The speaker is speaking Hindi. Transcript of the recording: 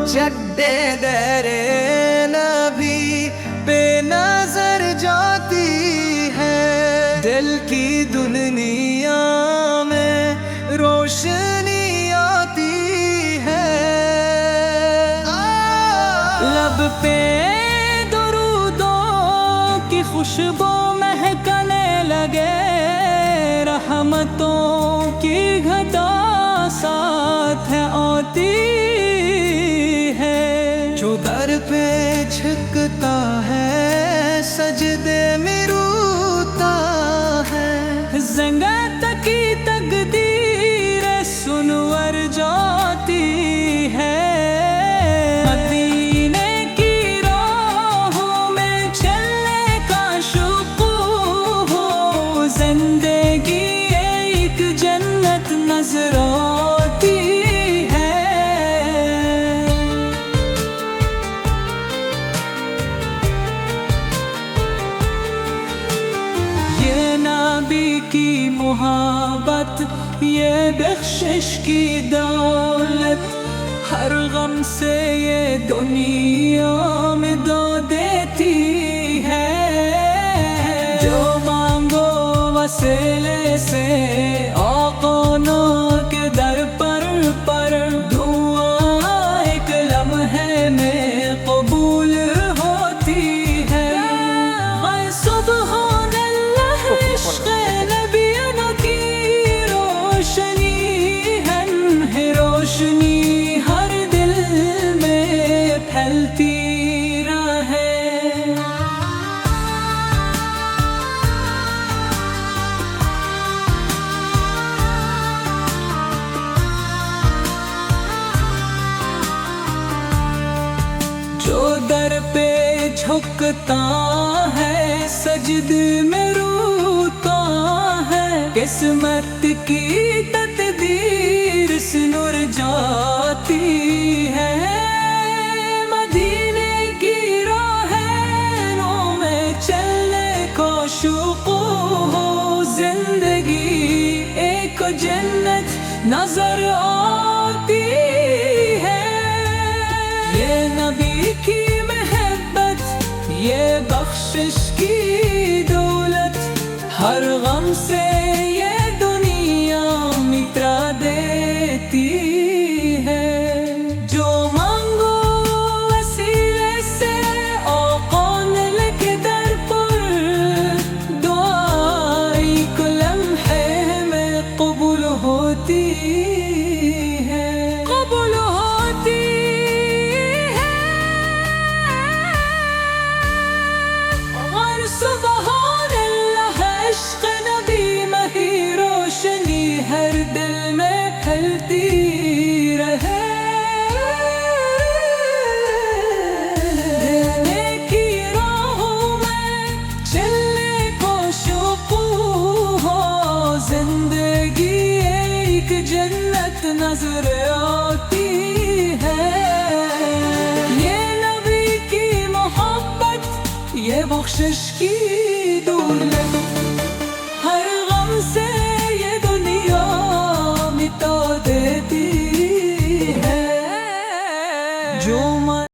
चड्डे दरे नबी पे नजर जाती है, दिल की दुनिया में रोशनी आती है। लब पे दुरूदों की खुशबू महकने लगे, रहमतों की घटा साथ है आती है। जो दर पे झुकता है सजदे में रोता है, ज़ंगत की तकदीर सुनवर जाती है। मदीने की राहों में चलने का शौक़ हो, ज़िंदगी एक जन्नत नजर आती है। ये नबी की मोहब्बत, ये बख्शिश की दौलत, हर गम से ये दुनिया में दो देती है। जो मांगो वसीले से आक़ाना के दर पर दुआ एक लम्हे में कबूल होती है। सुभान अल्लाह, इश्क़ नबी की रोशनी है, रोशनी हर दिल में फैलती रहे। जो दर पे झुकता है सजदे में रोता है, किस्मत की तकदीर से नूर जाती है। मदीने की राहों में चलने का शौक़ हो, जिंदगी एक जन्नत नजर आती है। ये नबी की मोहब्बत, ये बख्शिश की दौलत, हर गम से ये दुनिया मिटा देती है। जो मांगो वसीले से आक़ाना के दर पर, दुआ एक लम्हे में कबूल होती है, कबूल होती है। और सुभान अल्लाह, इश्क़ नबी में ही रोशनी हर दिल में फैलती रहे। दिल की राहों में चलने को शौक़ हो, जिंदगी एक जन्नत नजर आती है। ये नबी की मोहब्बत, ये बख्शिश की